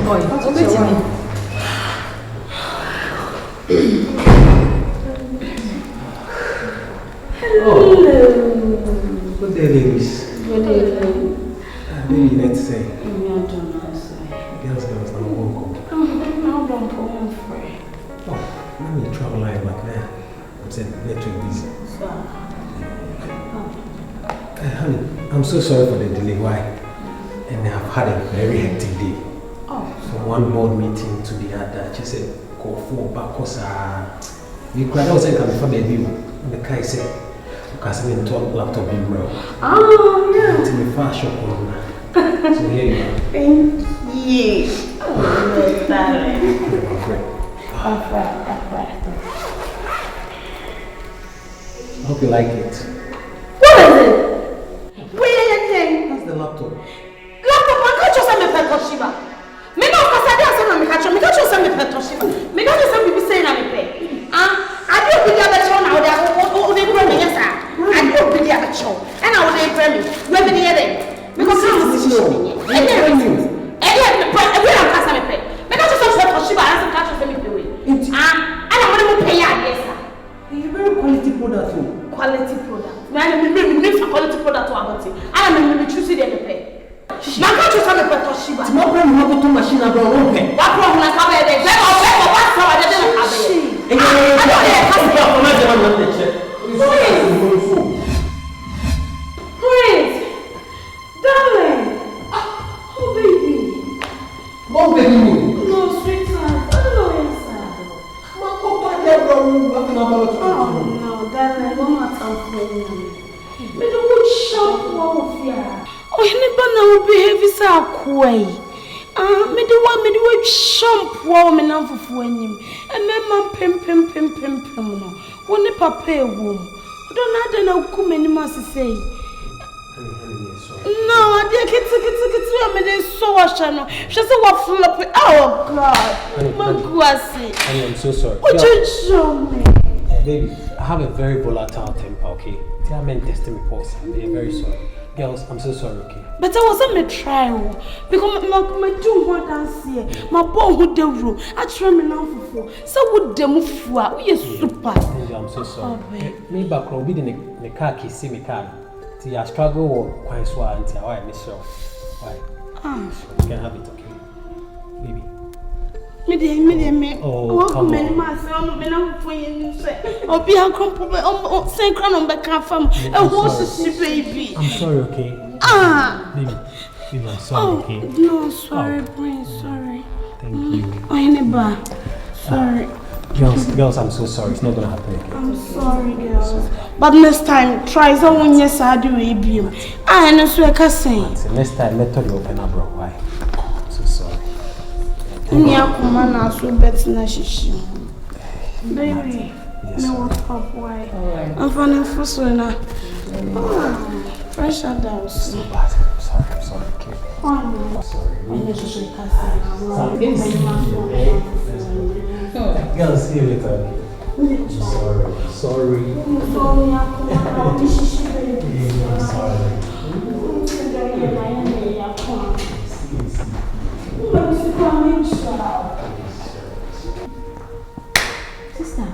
boy. Hello. Good day, ladies. Good day. Baby, let's say. Girls, I'm welcome. Oh, let me travel like that. I'm saying electric busy. Honey, I'm so sorry for the delay. Why? And I've had a very hectic day. From one board meeting to the other. She said, go for back because we cried out and come baby. And the guy said, because I'm into a laptop in bro. Oh, yeah. It's me fast shop on. So here you are. Thank you. Oh, darling. Great. I hope you like it. What is it? What are you saying? That's the laptop. Laptop, I can't just say me pet Toshiba. Me no kasadi asema me catch. Me can't just say me pet Toshiba. Me can't just say me say na me pet. I do be there better now. They bring me yes sir. I do be there better. And I would bring me. Where be there then? Because I'm a decision. And then we don't cast me pet. Me can't just say Toshiba. I can't just say me pay. And I'm going to pay yes sir. It's a very quality product. Quality product. I need a quality product to about it. I am choosing them to pay. Now can't you tell me about Toshiba? It's more problem how to machine about one pay. What problem like how they what's how they didn't have it? Please, darling. Oh baby. What baby? No, sweetheart. I don't know your side. Oh no, darling. One more time for me. Me the wood shop of ya. Oh, anybody will behave as a quay. Me the one shampoo me now for him. And me man pim no. One the papa womb. Don't know come any mas say. No, I did get me they so wash no. She said what flop. Oh God. I'm so sorry. What you show me? Baby, I have a very volatile temper, okay? Tell me testing me pulse. I'm very sorry. Girls, I'm so sorry, okay? But I wasn't my trial because my do one dance here. My boy who the room. I try me now for so would them move. We are super. I'm so sorry. Me back will be the car key see me car. See, I struggle or quite so until I miss you. Why? You can have it, okay? Baby. Me. Oh, come on. I'll be a compliment. Oh, say, crown on back from a horse, baby. I'm sorry, okay? Baby, I'm sorry, okay? No, sorry, Prince, sorry. Thank you. Oh, sorry. Girls, I'm so sorry. It's not gonna happen again. I'm sorry, girls. But next time, try someone yes, I do a beam. I know so I can say. Next time, let me open up, bro. Why? I'm so sorry. Baby, no up why? I'm funny for so now. Fresh out there. So bad. I'm sorry. Okay. I'm sorry. Girls, see you later. I'm sorry. Sister,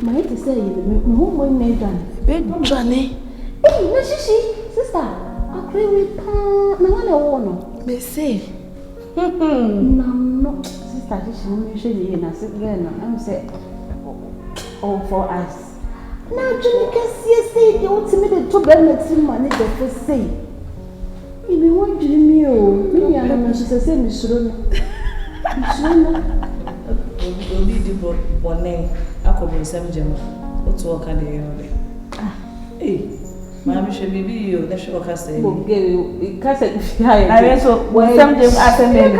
my head is saying, my home boy made done. Big Johnny. Hey, no, shishi, sister. I agree with no one I want. They say, no, sister, she should be in a sick girl. I'm saying, oh, for us. Now, Johnny can see, say, you want to meet the two bells in money the first say. You mean, what do you mean? Me, and she says, Miss Rona. Only the bonnet, I could be some gem. What's all kind of hey, Mammy should be you, the show can say. Okay, Cassie, I also some gem at a name.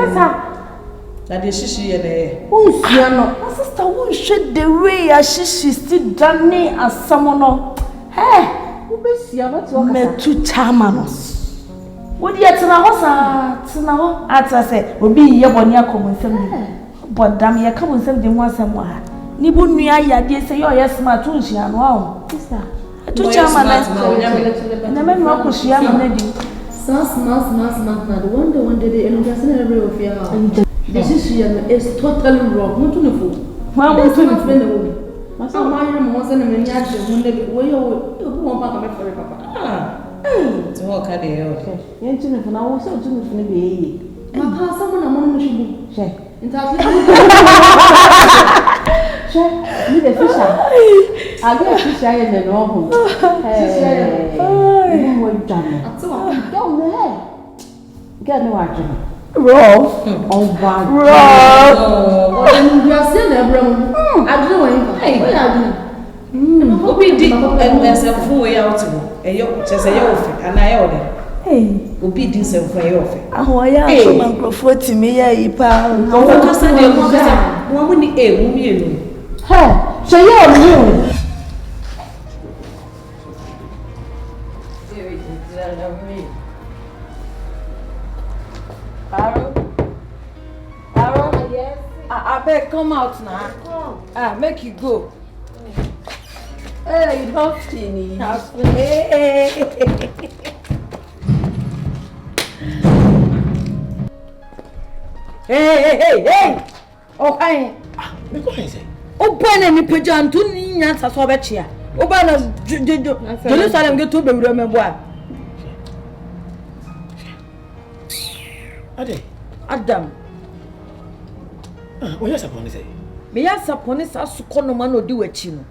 That is she and a. Who's my sister won't shed the way as she's still done as someone. Hey, who is you not to two charmers? What yet to now? As I said, will be your one year common family. But damn, you come and send them once and more. Nibu Nia, dear, say, oh, yes, my two, she and wow. Sister, two charmers, and the men walk with she am ready. Smart. One day, and just never of your decision is totally wrong. Not to the fool. Why won't you explain the woman? My room wasn't a miniature when they were you back for papa. To walk at the okay. Yantin, and I was so to be. My someone among the ship. In fact, need a fisher. I get a fisher in the normal. Don't get no action. Roll. Oh, bad. Roll. You are still there, bro. I don't know. Hey, what are you? Obi di ense fun we out mo. Eyo chese ye ofe anaye ode. Hey, Obi di nse fun ye ofe. Ahoya so microphone ti me ya yi pa. Mo ka sa de mo ka sa. Mo mu ni mu mienu. Hey, so ye o mi. Aaron, yes. I beg, come out now. Come. Make you go. Hey, you don't finish. Hey. Oh, hi. Go ahead, say. Oh, Penny, me pigeon, two niñas as over here. Oh, Banner, Jerusalem, get to be remembered. Adam. What you supposed to say? Me ya sapone sa sukono man odi wachi no.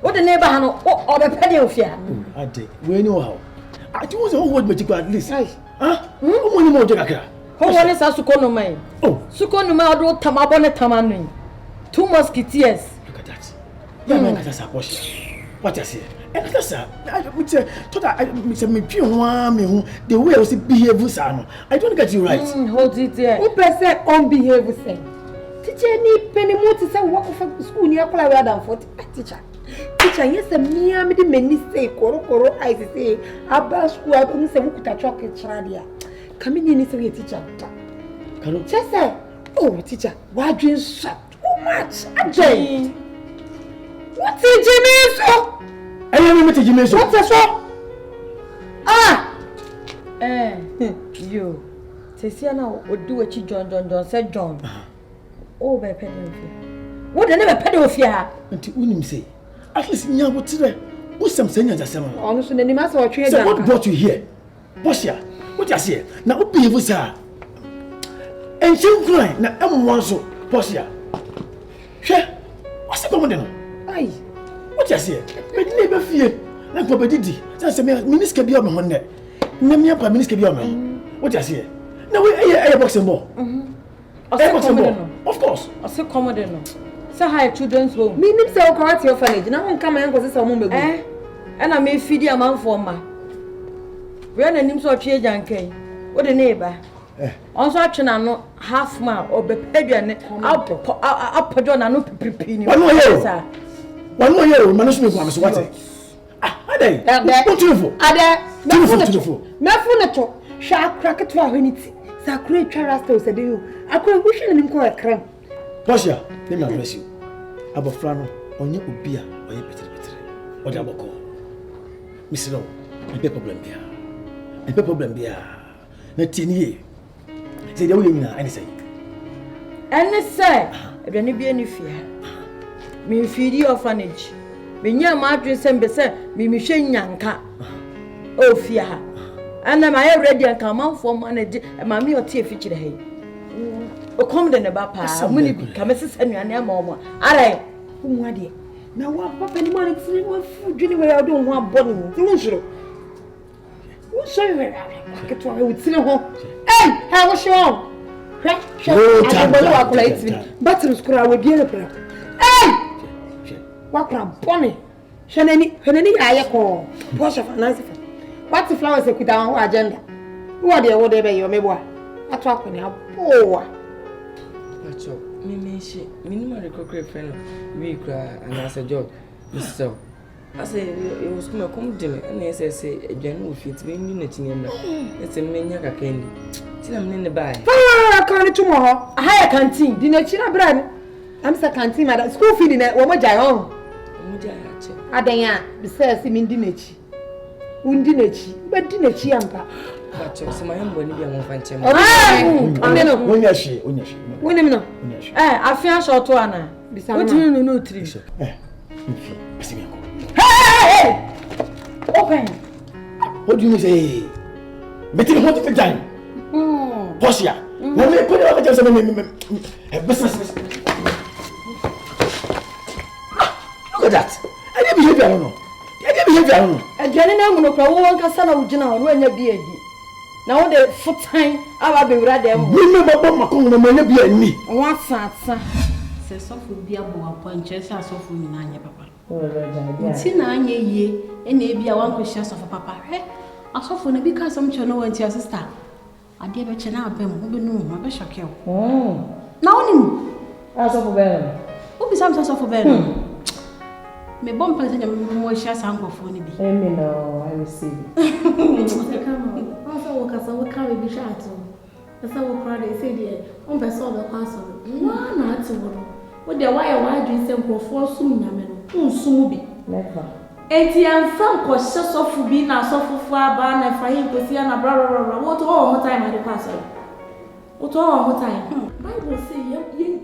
What the neighbor ha no o be pede ofia. Ade, we know how. I do so hold me at least. Huh? Who money more jakakra? Ho woni sa sukono man. Oh, sukono man odo tamabo ne tamanu. 2 musketeers. Look at that. Yeah, man, that's a portion. What I say? And that's a me pure me the way I behave sir. I don't get you right. Hold it there. Who person unbehave say? Teacher ni penny mo to say work for school ni akola we adam for teacher. Teacher yes me am the many say koro I say aba school am say we kuta chalk kira dia. Come ni say teacher. Kalo. Just say oh teacher, why dream so much? Ajay. What is Jimmy so? I am met Jimmy so. What is so? You. Tesia na odu wachi John said John. Oh, by pedofia. What never pedofia? Until unim say. At least nya wotire. Who some say nya jasema. Onu so nani ma so otwe So what brought you here? Bosia, what you say? Na obehave sir. And she cry na am so. Bosia. Hwe. What's the problem no? Ai. What you say? Me dey be fie. Na go be didi. Say me minister bi o me honne. Na me pa minister bi o me. What you say? Na we boxing ball. Of course. I say commode no. Say hi children's home. Me nim say okwa ti orphanage na won kama yanko say omo megu. Na me fidi amanfo ma. We na nim so otwe jankai. Wo de neighbor. Onso atwe na no half ma obepeduane apodo na no pipipi ni. One more year, management go am so what? Ade. What you for? Ade. Me fu na to. Sha kraketo ahweniti. Sakure twa rasta o sede yo. Akure hushe nim ko ekran. Bosia, let me address you. Abofra no onye obi a oye petere. Oda boko. Misiro, e problem bia. Na tinie. Say dey we nyina any say. Any say, e be ni bia ni fia. Me fidi orphanage. Me nya ma adwen sembe say me hwe nyanka. O fia ha. Ana ma ready and come out for manage ma me otie fichire hai. O come de ne ba pa. Muni ka me sesa nuane ama omo. Arai, hu ade. Na wa papa ni man ti wa fu dwene we ya do ho abone mu. Ti wonhiro. Wo so we ke to we tire ho. Ha wo sho. Hwe. Adebolo wa kula itimi. Battery skura we bia lepra. Wa kra bone. Hwenani ya ye ko. Posha finance. What flowers e kuta ho agenda? Wo de be yo mebo a. Ato akoni aboa. Acho, me minimum recovery friend we cry and as a job. So I say it was come dim and I say again if it be me netinema. It's a menya ka candy. Till I'm in the buy. I can't tomorrow. A higher canteen. Dinner china brand. I'm sa canteen madam school feeding it wo mo jai on. Mo jai ache. Adenya, besides him in dinner. undi nechi ampa. But so my own body be a fantastic. Onye Afia short one. What do you know 3? Hey! Open. What do you say? Meeting what the time? Posia. Let me put it just business. Look at that. I didn't behave, I don't know. And Jenny Namuno, one Cassana Ujina, when you be a now the foot time, I will be ready. Remember, Macon, be a me. What's that, sir? Say, soft will be a boy, punches are soft in Nanya, Papa. See, Nanya ye, and maybe I want questions of a papa. I saw for the because some channel went to your sister. I dear betcha now, Ben, who be known, my bishop kill. Now, As of Ben. Who be some sort of Ben? Me bomb president more shares uncle for me. Amen. No, I receive. Come on. Also, work as a work carry be shot. As I will cry, they say, dear, on the soul of castle. Why not to work? What the why do you say for soon, Yaman? Soon be. Never. And the answer was just so for being a soft far ban and for him to see an abroad. What all time at the castle? What all time? Bible say,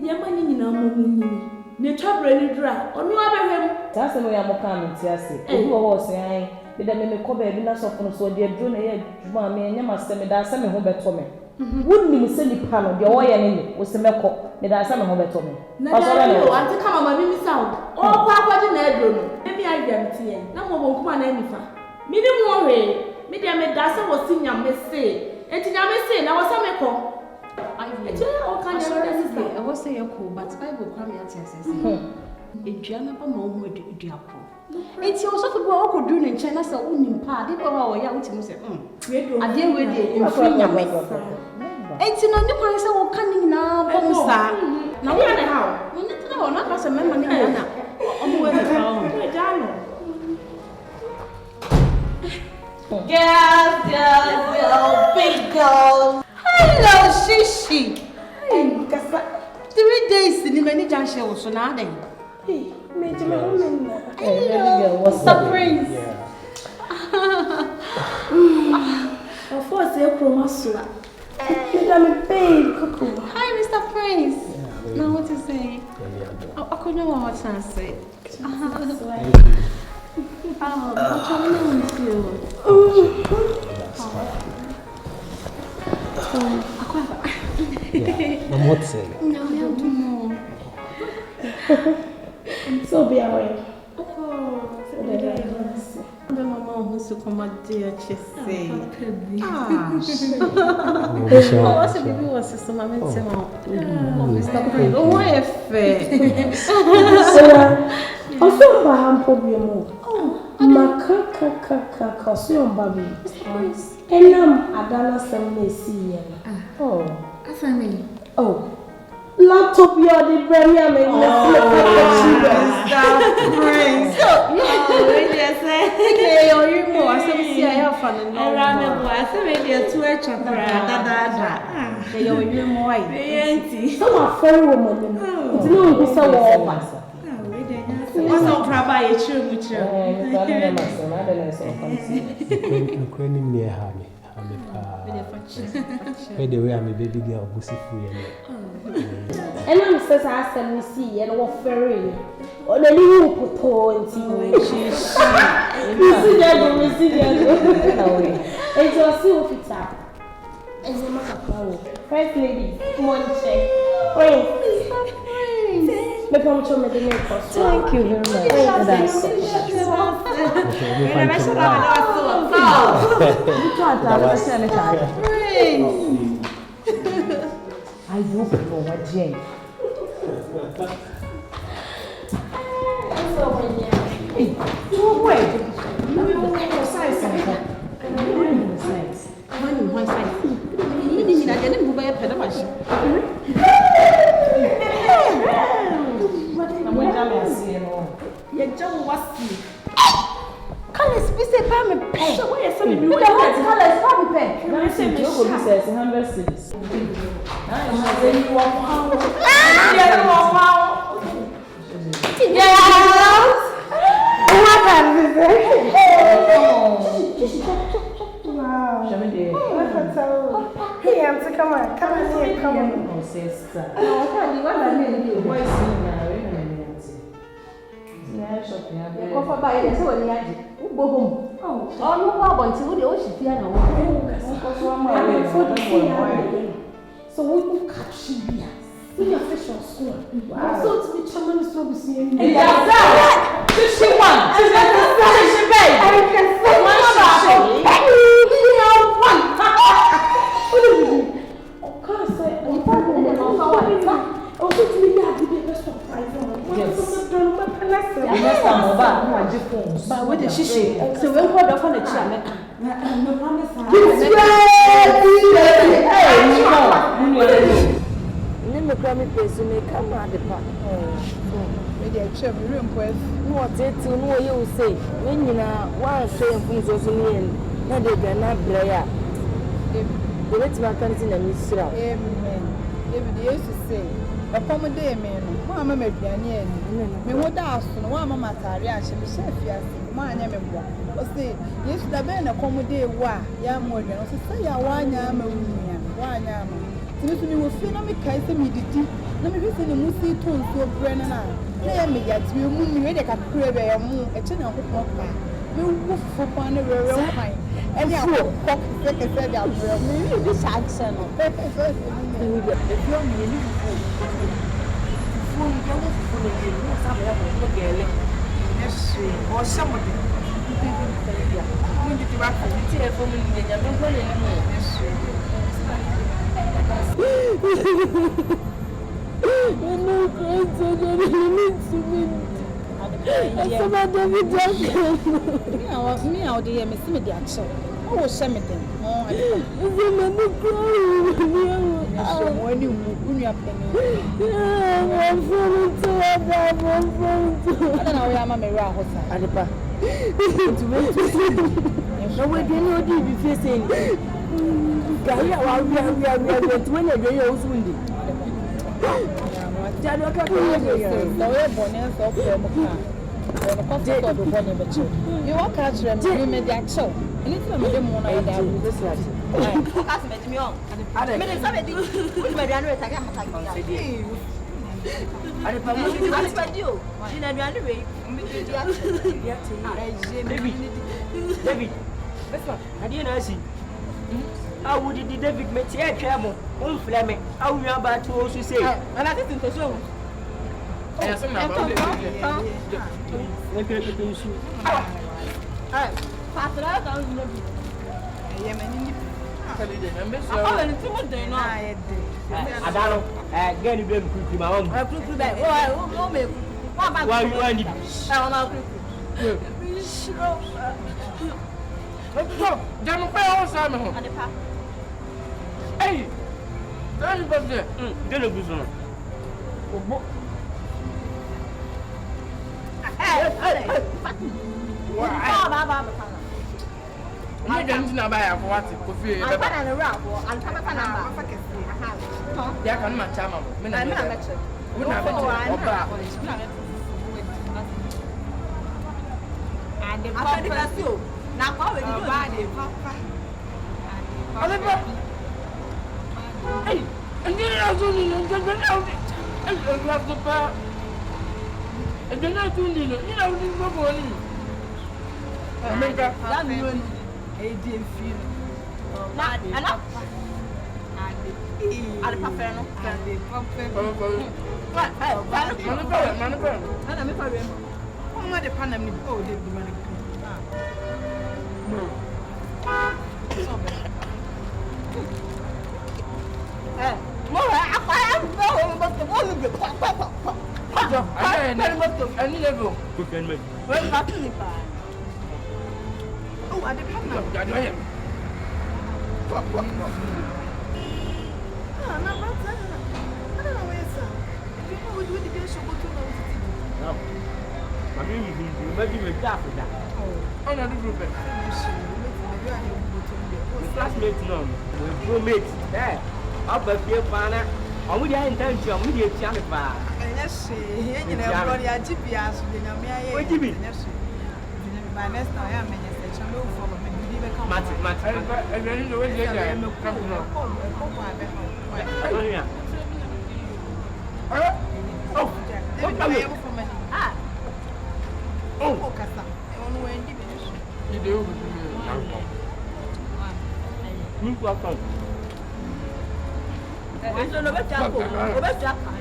Yaman in a moment. Ne trouble any dry, or no other him. That's the way I'm coming to say. You was saying, did I make a cover be not so so dear June, Mammy, and you must send me that semi home better me. Wouldn't you send the panel, your way and was the milk, did I send home better me? I want to come on my mimi sound. Oh, Papa, the bedroom. Maybe I guarantee it. No more won't come on any far. Minimum way. Medium Dasa was singing a mistake. And I may say, now was a meko. I was say a cool, but I will come here to say, a general moment with the apple. It's also to go out doing in China, so only part of our young team say, I deal with it in free young. It's in a new place of coming now, Bomusa. Now, we are the house. We need to know, not as a member in Ghana. On the way to town. Girl, big girl. Hello, Shishi. Hey, 3 days in the many junction also now then. Hey, Major Woman. What's up, Prince? Of course, they're Promasua. Hi, Mr. Prince. Now, what to say? I couldn't know what to say. I'm trying to you. I'm not saying. No, So be away. The mama wants to come at dear Chessy. What's a baby was a son of Mr. Prince? Oh, why a fair? Also, I am probably more. Macaca, so baby. And Adana Sam see. Oh, as I mean. Oh. Laptop, you're the very amazing. Prince. Really, I say, you more. Some see I have fun and I remember. I said, maybe a 2 chapter. You're more. Some are very woman. It's no good. So, what's up, Rabbi? It's true, with you. By the way, I'm a baby girl, Bussy Free. And I'm says I said we see and what ferry. Or the new photo and see. And you'll see what it's up. And you must have First lady, Monche. Prince. Thank you very much. I hope for what Jane. Wait. Colors, we say, Pammy Pay. So, where is some of you? Colors, Pammy Pay. You says 100 cities. na me de. Hey, auntie, come on. Come on here, come on. No, sister. No, can you want to name boy see na we na me auntie. Yeah, shopping abi. Go for buy it. So when you go home. Oh, no about you. The ocean fear now. So we will catch you here. See your fish on school. Wow. So to be chairman is so busy. Yeah, that. She won. She paid. I can say one. But with the shishi, so when what the fun chair, me crammy person may come at the park. Maybe I shall be room with what it to know you say. When you know, one saying things also mean, not they can not play. The next man comes in a misra. Amen. David used to say, accommodate me, Mamma Median, me would ask no one Mamma Taria, she be chef, yes, my name. Or say, yes, the ben accommodate wa, young more than say, I want yam, one yam. To me, will feel me, Kaisa me, did let me listen to Musi tone to a Brennan. Play me yet, you move me ready at crib a moon, a channel of my you woof for one of your real kind. And you have second said, I'll maybe this accent. If you're me, yes, or somebody. We need to wrap it for me. Me out there, Miss Media. Oh, something. Oh, when you are you walk out to you made the action. Anything I didn't want to do this like me on. I didn't say it. Put my dinner at David, I didn't see. How would it David make a travel? One flamming. How we are about to also say. And I think it's so. I saw my brother. Hey, I don't know about what to feel. I'm not a rap or I'm not chame o fo me bibi be ka Mati. E be ni no we je ja. Come no. Oh. Ah. Oh, kasa. E wonu wendi bi ni so. Ni de o bi ni. Ni ko atan. Eso no be chako. O be chaka.